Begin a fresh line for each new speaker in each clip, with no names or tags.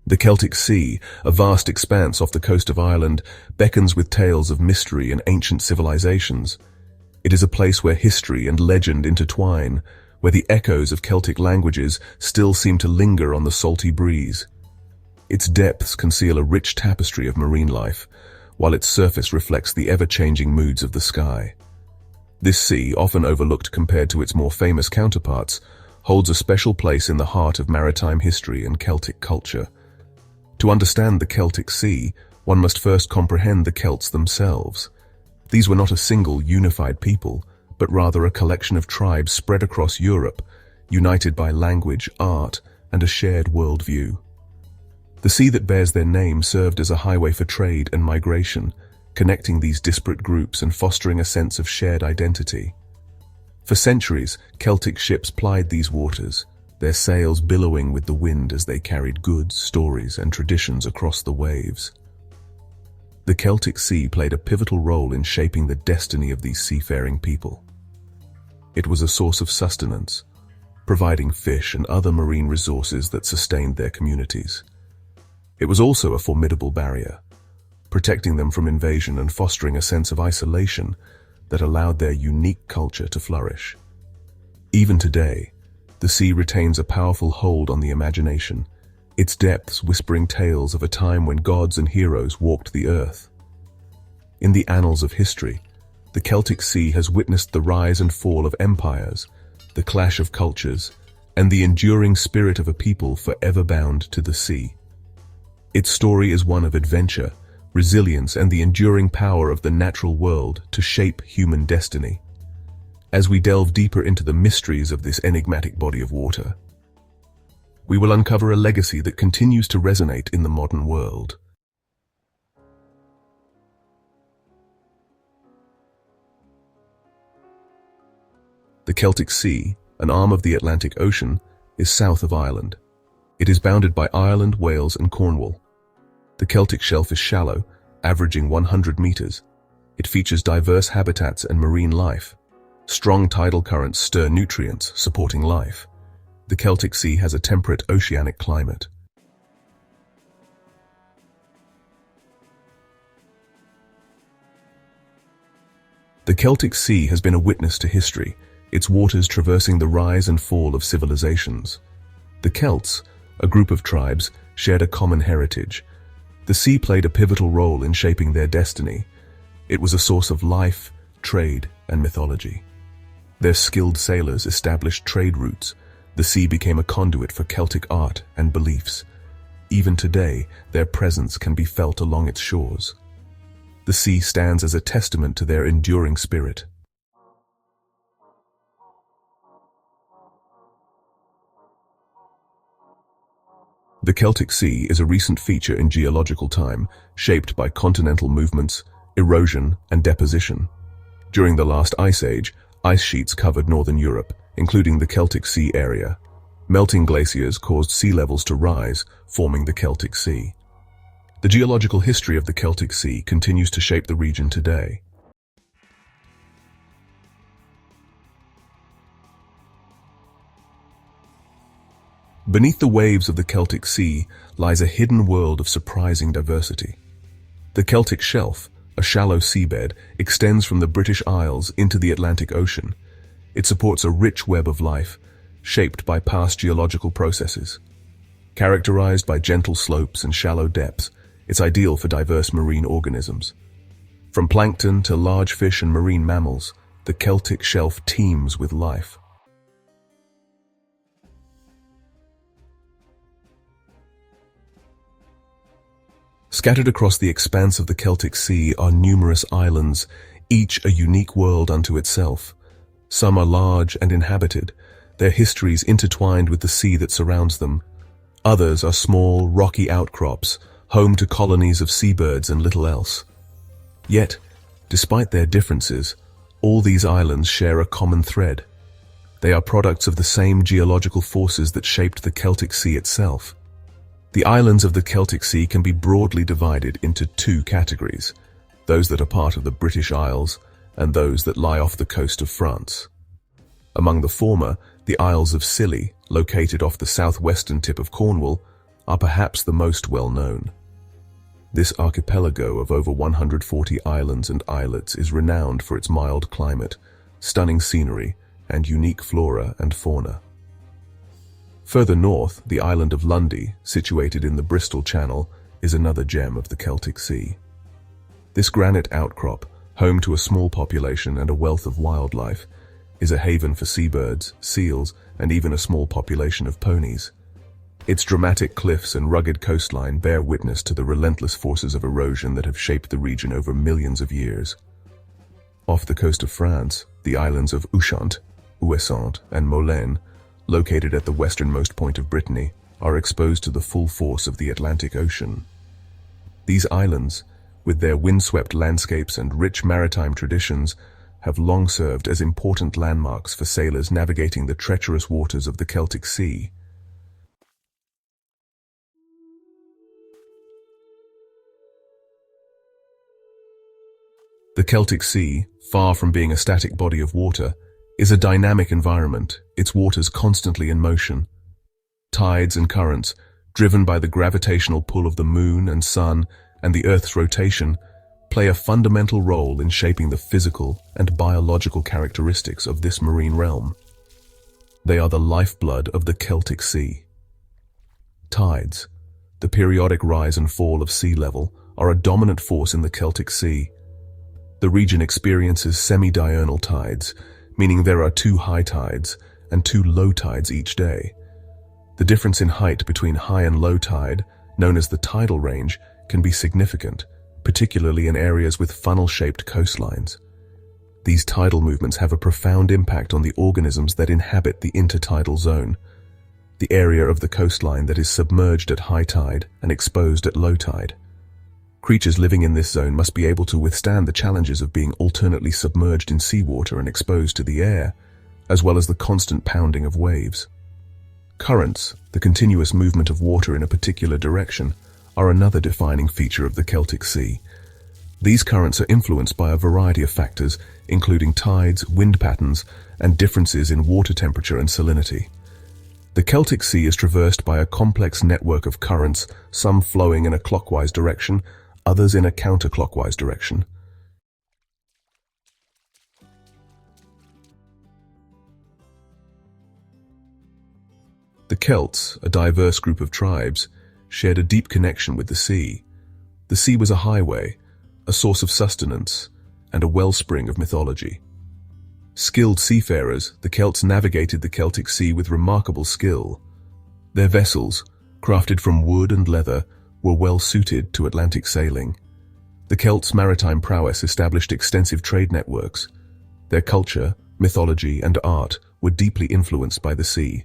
The Celtic Sea, a vast expanse off the coast of Ireland, beckons with tales of mystery and ancient civilizations. It is a place where history and legend intertwine, where the echoes of Celtic languages still seem to linger on the salty breeze. Its depths conceal a rich tapestry of marine life, while its surface reflects the ever-changing moods of the sky. This sea, often overlooked compared to its more famous counterparts, holds a special place in the heart of maritime history and Celtic culture. To understand the Celtic Sea, one must first comprehend the Celts themselves. These were not a single, unified people, but rather a collection of tribes spread across Europe, united by language, art, and a shared worldview. The sea that bears their name served as a highway for trade and migration, connecting these disparate groups and fostering a sense of shared identity. For centuries, Celtic ships plied these waters, their sails billowing with the wind as they carried goods, stories, and traditions across the waves. The Celtic Sea played a pivotal role in shaping the destiny of these seafaring people. It was a source of sustenance, providing fish and other marine resources that sustained their communities. It was also a formidable barrier, protecting them from invasion and fostering a sense of isolation that allowed their unique culture to flourish. Even today, the sea retains a powerful hold on the imagination, its depths whispering tales of a time when gods and heroes walked the earth. In the annals of history, the Celtic Sea has witnessed the rise and fall of empires, the clash of cultures, and the enduring spirit of a people forever bound to the sea. Its story is one of adventure, resilience, and the enduring power of the natural world to shape human destiny. As we delve deeper into the mysteries of this enigmatic body of water, we will uncover a legacy that continues to resonate in the modern world. The Celtic Sea, an arm of the Atlantic Ocean, is south of Ireland. It is bounded by Ireland, Wales, and Cornwall. The Celtic Shelf is shallow, averaging 100 meters. It features diverse habitats and marine life. Strong tidal currents stir nutrients, supporting life. The Celtic Sea has a temperate oceanic climate. The Celtic Sea has been a witness to history, its waters traversing the rise and fall of civilizations. The Celts, a group of tribes, shared a common heritage. The sea played a pivotal role in shaping their destiny. It was a source of life, trade, and mythology. Their skilled sailors established trade routes. The sea became a conduit for Celtic art and beliefs. Even today, their presence can be felt along its shores. The sea stands as a testament to their enduring spirit. The Celtic Sea is a recent feature in geological time, shaped by continental movements, erosion, and deposition. During the last ice age, ice sheets covered northern Europe, including the Celtic Sea area. Melting glaciers caused sea levels to rise, forming the Celtic Sea. The geological history of the Celtic Sea continues to shape the region today. Beneath the waves of the Celtic Sea lies a hidden world of surprising diversity. The Celtic Shelf, a shallow seabed, extends from the British Isles into the Atlantic Ocean. It supports a rich web of life, shaped by past geological processes. Characterized by gentle slopes and shallow depths, it's ideal for diverse marine organisms. From plankton to large fish and marine mammals, the Celtic Shelf teems with life. Scattered across the expanse of the Celtic Sea are numerous islands, each a unique world unto itself. Some are large and inhabited, their histories intertwined with the sea that surrounds them. Others are small, rocky outcrops, home to colonies of seabirds and little else. Yet, despite their differences, all these islands share a common thread. They are products of the same geological forces that shaped the Celtic Sea itself. The islands of the Celtic Sea can be broadly divided into two categories, those that are part of the British Isles and those that lie off the coast of France. Among the former, the Isles of Scilly, located off the southwestern tip of Cornwall, are perhaps the most well-known. This archipelago of over 140 islands and islets is renowned for its mild climate, stunning scenery, and unique flora and fauna. Further north, the island of Lundy, situated in the Bristol Channel, is another gem of the Celtic Sea. This granite outcrop, home to a small population and a wealth of wildlife, is a haven for seabirds, seals, and even a small population of ponies. Its dramatic cliffs and rugged coastline bear witness to the relentless forces of erosion that have shaped the region over millions of years. Off the coast of France, the islands of Ushant, Ouessant, and Molène, located at the westernmost point of Brittany, are exposed to the full force of the Atlantic Ocean. These islands, with their windswept landscapes and rich maritime traditions, have long served as important landmarks for sailors navigating the treacherous waters of the Celtic Sea. The Celtic Sea, far from being a static body of water, is a dynamic environment, its waters constantly in motion. Tides and currents, driven by the gravitational pull of the moon and sun and the Earth's rotation, play a fundamental role in shaping the physical and biological characteristics of this marine realm. They are the lifeblood of the Celtic Sea. Tides, the periodic rise and fall of sea level, are a dominant force in the Celtic Sea. The region experiences semi-diurnal tides, meaning there are 2 high tides and 2 low tides each day. The difference in height between high and low tide, known as the tidal range, can be significant, particularly in areas with funnel-shaped coastlines. These tidal movements have a profound impact on the organisms that inhabit the intertidal zone, the area of the coastline that is submerged at high tide and exposed at low tide. Creatures living in this zone must be able to withstand the challenges of being alternately submerged in seawater and exposed to the air, as well as the constant pounding of waves. Currents, the continuous movement of water in a particular direction, are another defining feature of the Celtic Sea. These currents are influenced by a variety of factors, including tides, wind patterns, and differences in water temperature and salinity. The Celtic Sea is traversed by a complex network of currents, some flowing in a clockwise direction, others in a counterclockwise direction. The Celts, a diverse group of tribes, shared a deep connection with the sea. The sea was a highway, a source of sustenance, and a wellspring of mythology. Skilled seafarers, the Celts navigated the Celtic Sea with remarkable skill. Their vessels, crafted from wood and leather, were well suited to Atlantic sailing. The Celts' maritime prowess established extensive trade networks. Their culture, mythology, and art were deeply influenced by the sea.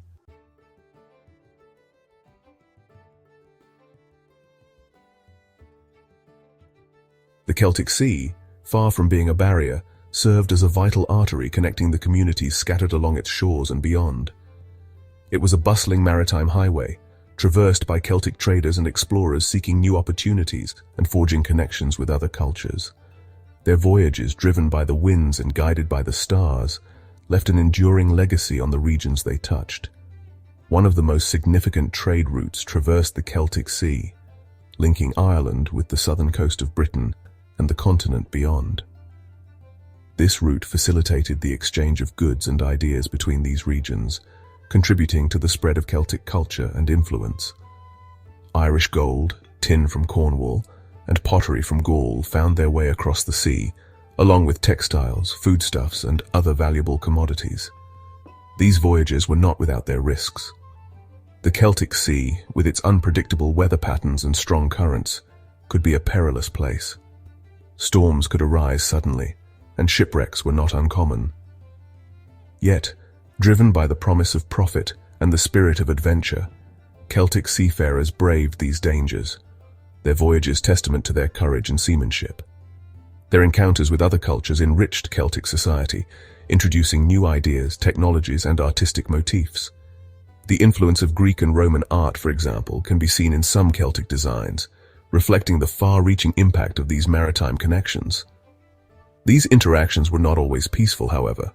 The Celtic Sea, far from being a barrier, served as a vital artery connecting the communities scattered along its shores and beyond. It was a bustling maritime highway, traversed by Celtic traders and explorers seeking new opportunities and forging connections with other cultures. Their voyages, driven by the winds and guided by the stars, left an enduring legacy on the regions they touched. One of the most significant trade routes traversed the Celtic Sea, linking Ireland with the southern coast of Britain and the continent beyond. This route facilitated the exchange of goods and ideas between these regions, contributing to the spread of Celtic culture and influence. Irish gold, tin from Cornwall, and pottery from Gaul found their way across the sea, along with textiles, foodstuffs, and other valuable commodities. These voyages were not without their risks. The Celtic Sea, with its unpredictable weather patterns and strong currents, could be a perilous place. Storms could arise suddenly, and shipwrecks were not uncommon. Yet, driven by the promise of profit and the spirit of adventure, Celtic seafarers braved these dangers, their voyages testament to their courage and seamanship. Their encounters with other cultures enriched Celtic society, introducing new ideas, technologies, and artistic motifs. The influence of Greek and Roman art, for example, can be seen in some Celtic designs, reflecting the far-reaching impact of these maritime connections. These interactions were not always peaceful, however.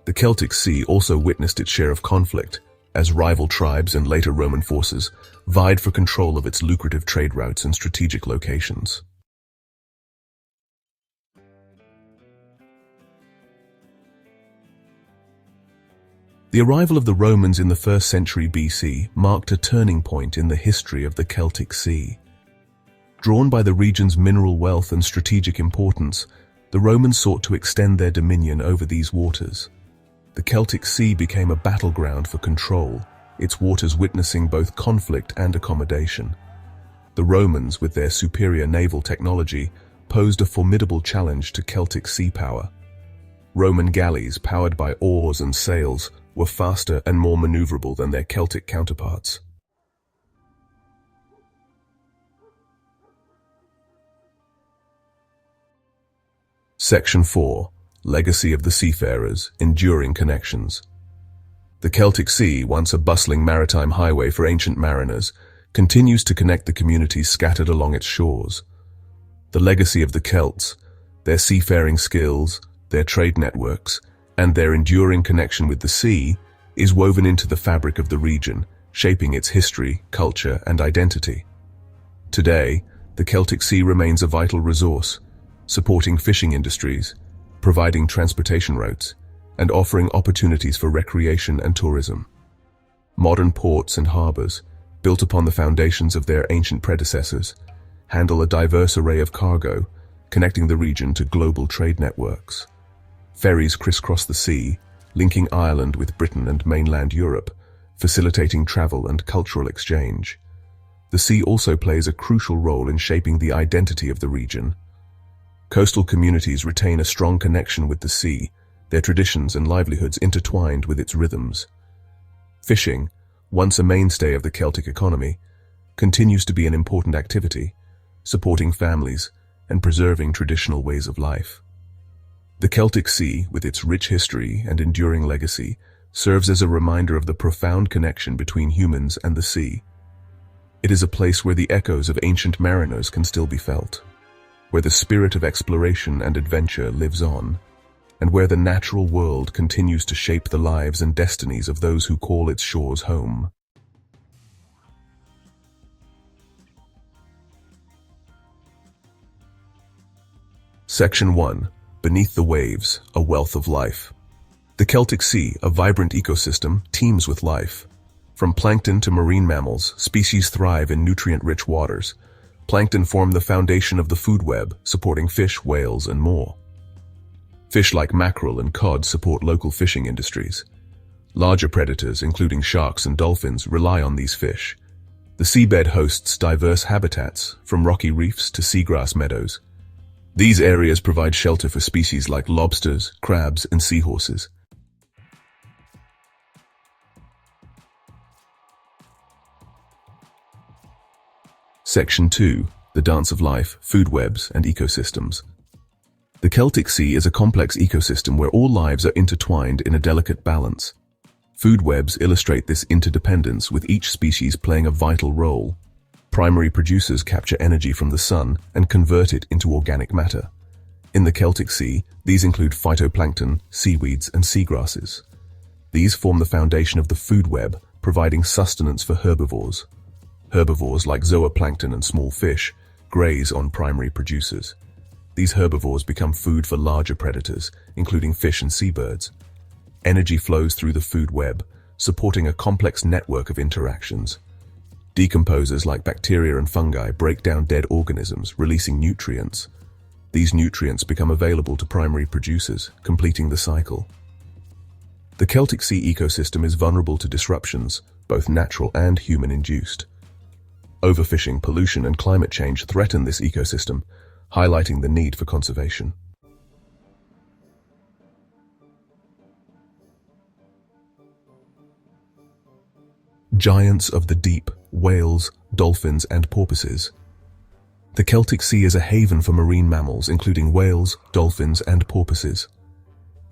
The Celtic Sea also witnessed its share of conflict, as rival tribes and later Roman forces vied for control of its lucrative trade routes and strategic locations. The arrival of the Romans in the 1st century BC marked a turning point in the history of the Celtic Sea. Drawn by the region's mineral wealth and strategic importance, the Romans sought to extend their dominion over these waters. The Celtic Sea became a battleground for control, its waters witnessing both conflict and accommodation. The Romans, with their superior naval technology, posed a formidable challenge to Celtic sea power. Roman galleys, powered by oars and sails, were faster and more maneuverable than their Celtic counterparts. Section 4. Legacy of the Seafarers, Enduring Connections. The Celtic Sea, once a bustling maritime highway for ancient mariners, continues to connect the communities scattered along its shores. The legacy of the Celts, their seafaring skills, their trade networks, and their enduring connection with the sea, is woven into the fabric of the region, shaping its history, culture, and identity. Today, the Celtic Sea remains a vital resource, supporting fishing industries, providing transportation routes, and offering opportunities for recreation and tourism. Modern ports and harbors, built upon the foundations of their ancient predecessors, handle a diverse array of cargo, connecting the region to global trade networks. Ferries crisscross the sea, linking Ireland with Britain and mainland Europe, facilitating travel and cultural exchange. The sea also plays a crucial role in shaping the identity of the region. Coastal communities retain a strong connection with the sea, their traditions and livelihoods intertwined with its rhythms. Fishing, once a mainstay of the Celtic economy, continues to be an important activity, supporting families and preserving traditional ways of life. The Celtic Sea, with its rich history and enduring legacy, serves as a reminder of the profound connection between humans and the sea. It is a place where the echoes of ancient mariners can still be felt, where the spirit of exploration and adventure lives on, and where the natural world continues to shape the lives and destinies of those who call its shores home. Section 1. Beneath the Waves, a Wealth of Life. The Celtic Sea, a vibrant ecosystem, teems with life. From plankton to marine mammals, species thrive in nutrient-rich waters. Plankton form the foundation of the food web, supporting fish, whales, and more. Fish like mackerel and cod support local fishing industries. Larger predators, including sharks and dolphins, rely on these fish. The seabed hosts diverse habitats, from rocky reefs to seagrass meadows. These areas provide shelter for species like lobsters, crabs, and seahorses. Section 2. The Dance of Life, Food Webs, and Ecosystems. The Celtic Sea is a complex ecosystem where all lives are intertwined in a delicate balance. Food webs illustrate this interdependence, with each species playing a vital role. Primary producers capture energy from the sun and convert it into organic matter. In the Celtic Sea, these include phytoplankton, seaweeds, and seagrasses. These form the foundation of the food web, providing sustenance for herbivores. Herbivores like zooplankton and small fish graze on primary producers. These herbivores become food for larger predators, including fish and seabirds. Energy flows through the food web, supporting a complex network of interactions. Decomposers like bacteria and fungi break down dead organisms, releasing nutrients. These nutrients become available to primary producers, completing the cycle. The Celtic Sea ecosystem is vulnerable to disruptions, both natural and human-induced. Overfishing, pollution, and climate change threaten this ecosystem, highlighting the need for conservation. Giants of the deep, whales, dolphins, and porpoises. The Celtic Sea is a haven for marine mammals, including whales, dolphins, and porpoises.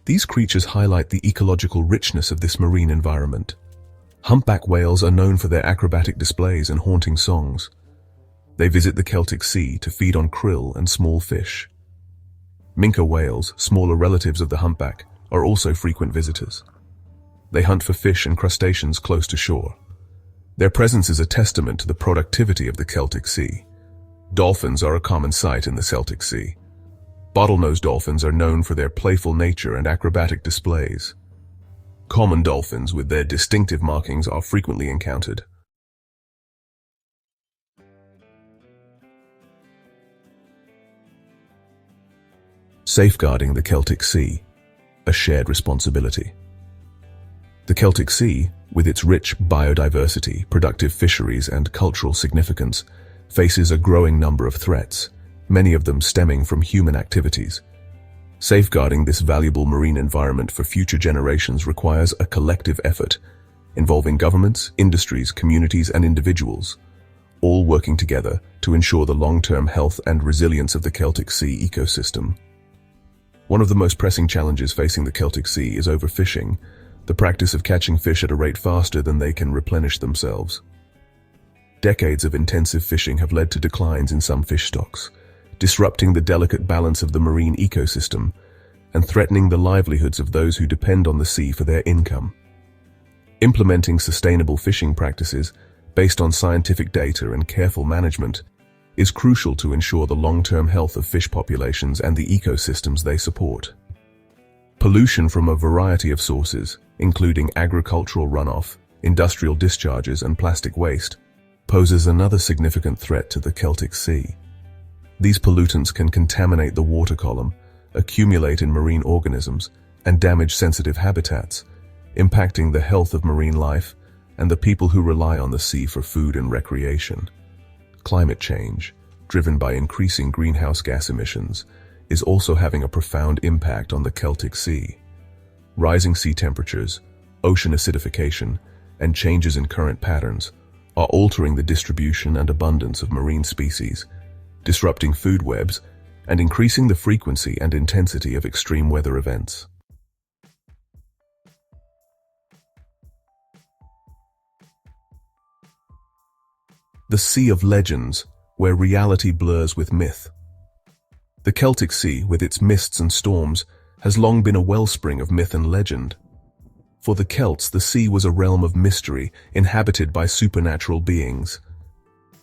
These creatures highlight the ecological richness of this marine environment. Humpback whales are known for their acrobatic displays and haunting songs. They visit the Celtic Sea to feed on krill and small fish. Minke whales, smaller relatives of the humpback, are also frequent visitors. They hunt for fish and crustaceans close to shore. Their presence is a testament to the productivity of the Celtic Sea. Dolphins are a common sight in the Celtic Sea. Bottlenose dolphins are known for their playful nature and acrobatic displays. Common dolphins with their distinctive markings are frequently encountered. Safeguarding the Celtic Sea, a shared responsibility. The Celtic Sea, with its rich biodiversity, productive fisheries, and cultural significance, faces a growing number of threats, many of them stemming from human activities. Safeguarding this valuable marine environment for future generations requires a collective effort, involving governments, industries, communities, and individuals, all working together to ensure the long-term health and resilience of the Celtic Sea ecosystem. One of the most pressing challenges facing the Celtic Sea is overfishing, the practice of catching fish at a rate faster than they can replenish themselves. Decades of intensive fishing have led to declines in some fish stocks, disrupting the delicate balance of the marine ecosystem and threatening the livelihoods of those who depend on the sea for their income. Implementing sustainable fishing practices based on scientific data and careful management is crucial to ensure the long-term health of fish populations and the ecosystems they support. Pollution from a variety of sources, including agricultural runoff, industrial discharges, and plastic waste, poses another significant threat to the Celtic Sea. These pollutants can contaminate the water column, accumulate in marine organisms, and damage sensitive habitats, impacting the health of marine life and the people who rely on the sea for food and recreation. Climate change, driven by increasing greenhouse gas emissions, is also having a profound impact on the Celtic Sea. Rising sea temperatures, ocean acidification, and changes in current patterns are altering the distribution and abundance of marine species, disrupting food webs, and increasing the frequency and intensity of extreme weather events. The Sea of Legends, where reality blurs with myth. The Celtic Sea, with its mists and storms, has long been a wellspring of myth and legend. For the Celts, the sea was a realm of mystery inhabited by supernatural beings.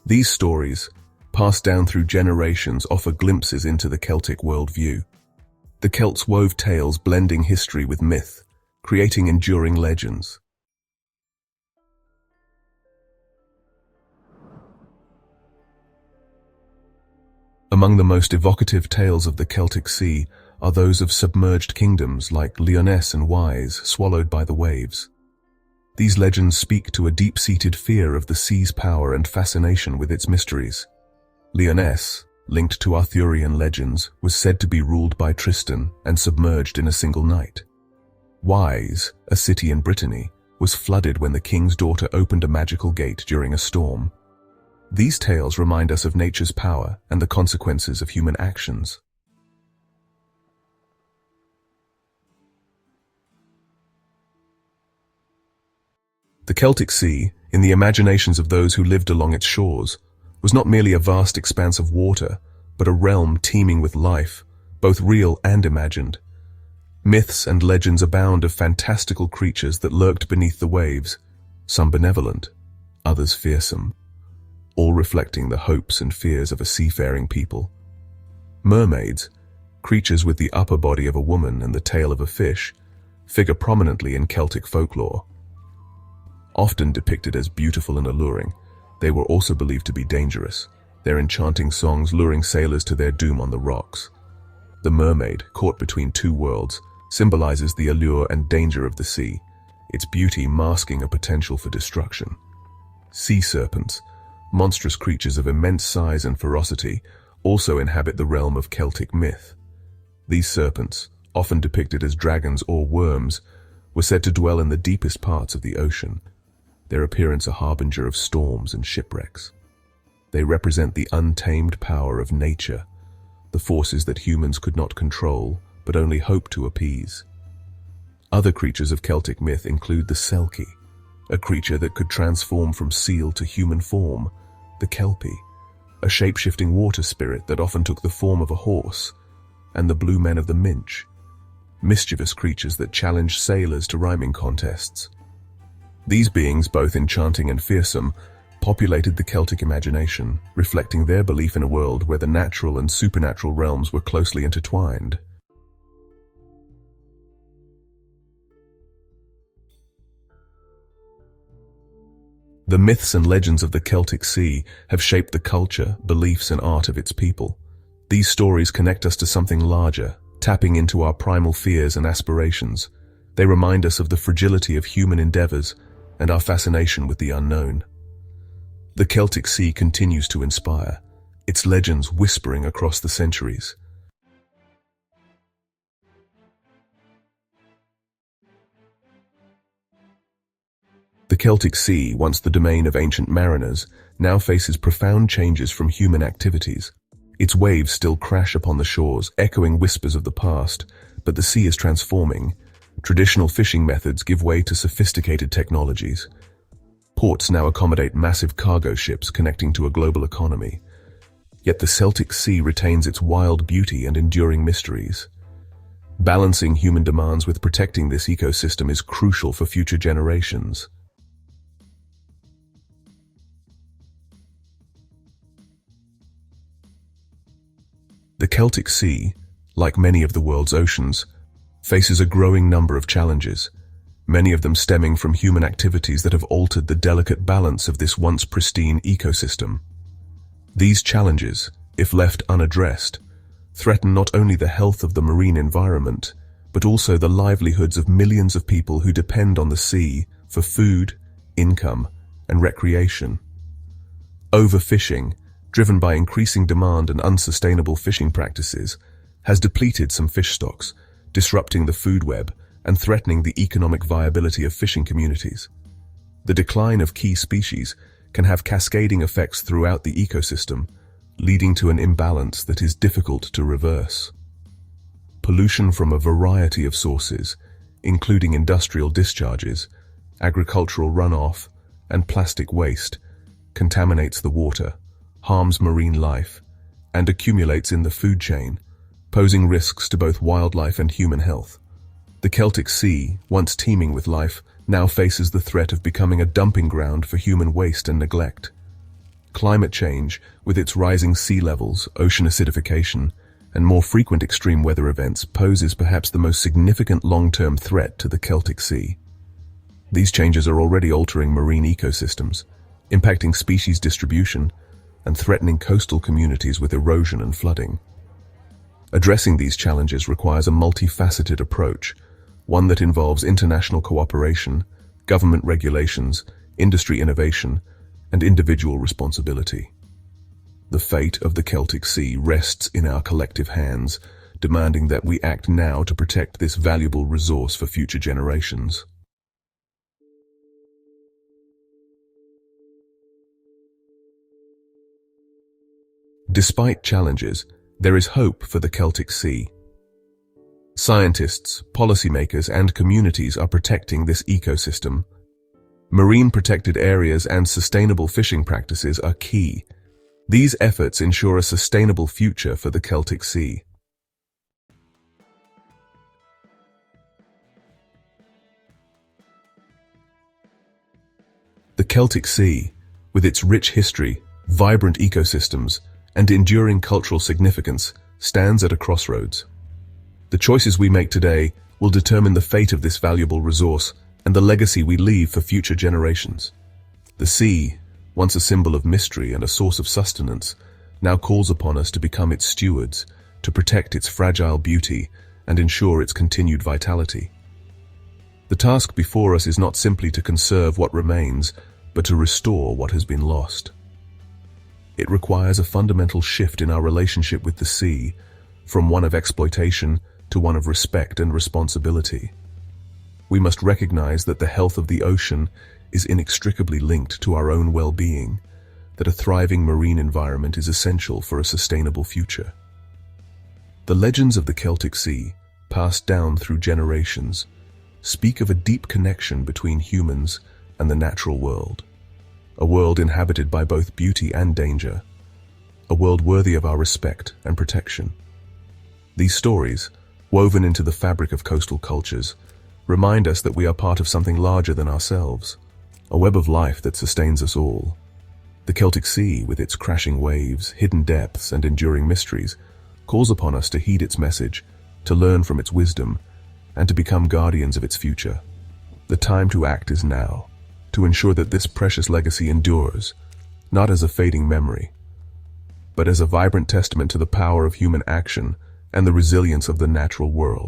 These stories, passed down through generations, offer glimpses into the Celtic worldview. The Celts wove tales blending history with myth, creating enduring legends. Among the most evocative tales of the Celtic Sea are those of submerged kingdoms like Lyonesse and Ys, swallowed by the waves. These legends speak to a deep-seated fear of the sea's power and fascination with its mysteries. Lyonesse, linked to Arthurian legends, was said to be ruled by Tristan and submerged in a single night. Ys, a city in Brittany, was flooded when the king's daughter opened a magical gate during a storm. These tales remind us of nature's power and the consequences of human actions. The Celtic Sea, in the imaginations of those who lived along its shores, was not merely a vast expanse of water, but a realm teeming with life, both real and imagined. Myths and legends abound of fantastical creatures that lurked beneath the waves, some benevolent, others fearsome, all reflecting the hopes and fears of a seafaring people. Mermaids, creatures with the upper body of a woman and the tail of a fish, figure prominently in Celtic folklore. Often depicted as beautiful and alluring, they were also believed to be dangerous, their enchanting songs luring sailors to their doom on the rocks. The mermaid, caught between two worlds, symbolizes the allure and danger of the sea, its beauty masking a potential for destruction. Sea serpents, monstrous creatures of immense size and ferocity, also inhabit the realm of Celtic myth. These serpents, often depicted as dragons or worms, were said to dwell in the deepest parts of the ocean, their appearance a harbinger of storms and shipwrecks. They represent the untamed power of nature, the forces that humans could not control, but only hope to appease. Other creatures of Celtic myth include the Selkie, a creature that could transform from seal to human form, the Kelpie, a shape-shifting water spirit that often took the form of a horse, and the blue men of the Minch, mischievous creatures that challenge sailors to rhyming contests. These beings, both enchanting and fearsome, populated the Celtic imagination, reflecting their belief in a world where the natural and supernatural realms were closely intertwined. The myths and legends of the Celtic Sea have shaped the culture, beliefs, and art of its people. These stories connect us to something larger, tapping into our primal fears and aspirations. They remind us of the fragility of human endeavors and our fascination with the unknown. The Celtic Sea continues to inspire, its legends whispering across the centuries. The Celtic Sea, once the domain of ancient mariners, now faces profound changes from human activities. Its waves still crash upon the shores, echoing whispers of the past, but the sea is transforming. Traditional fishing methods give way to sophisticated technologies. Ports now accommodate massive cargo ships connecting to a global economy. Yet the Celtic Sea retains its wild beauty and enduring mysteries. Balancing human demands with protecting this ecosystem is crucial for future generations. The Celtic Sea, like many of the world's oceans, faces a growing number of challenges, many of them stemming from human activities that have altered the delicate balance of this once pristine ecosystem. These challenges, if left unaddressed, threaten not only the health of the marine environment, but also the livelihoods of millions of people who depend on the sea for food, income, and recreation. Overfishing, driven by increasing demand and unsustainable fishing practices, has depleted some fish stocks, disrupting the food web and threatening the economic viability of fishing communities. The decline of key species can have cascading effects throughout the ecosystem, leading to an imbalance that is difficult to reverse. Pollution from a variety of sources, including industrial discharges, agricultural runoff, and plastic waste, contaminates the water, harms marine life, and accumulates in the food chain, posing risks to both wildlife and human health. The Celtic Sea, once teeming with life, now faces the threat of becoming a dumping ground for human waste and neglect. Climate change, with its rising sea levels, ocean acidification, and more frequent extreme weather events, poses perhaps the most significant long-term threat to the Celtic Sea. These changes are already altering marine ecosystems, impacting species distribution, and threatening coastal communities with erosion and flooding. Addressing these challenges requires a multifaceted approach, one that involves international cooperation, government regulations, industry innovation, and individual responsibility. The fate of the Celtic Sea rests in our collective hands, demanding that we act now to protect this valuable resource for future generations. Despite challenges, there is hope for the Celtic Sea. Scientists, policymakers, and communities are protecting this ecosystem. Marine protected areas and sustainable fishing practices are key. These efforts ensure a sustainable future for the Celtic Sea. The Celtic Sea, with its rich history, vibrant ecosystems, and enduring cultural significance, stands at a crossroads. The choices we make today will determine the fate of this valuable resource and the legacy we leave for future generations. The sea, once a symbol of mystery and a source of sustenance, now calls upon us to become its stewards, to protect its fragile beauty and ensure its continued vitality. The task before us is not simply to conserve what remains, but to restore what has been lost. It requires a fundamental shift in our relationship with the sea, from one of exploitation to one of respect and responsibility. We must recognize that the health of the ocean is inextricably linked to our own well-being, that a thriving marine environment is essential for a sustainable future. The legends of the Celtic Sea, passed down through generations, speak of a deep connection between humans and the natural world, a world inhabited by both beauty and danger, a world worthy of our respect and protection. These stories, woven into the fabric of coastal cultures, remind us that we are part of something larger than ourselves, a web of life that sustains us all. The Celtic Sea, with its crashing waves, hidden depths, and enduring mysteries, calls upon us to heed its message, to learn from its wisdom, and to become guardians of its future. The time to act is now, to ensure that this precious legacy endures, not as a fading memory, but as a vibrant testament to the power of human action and the resilience of the natural world.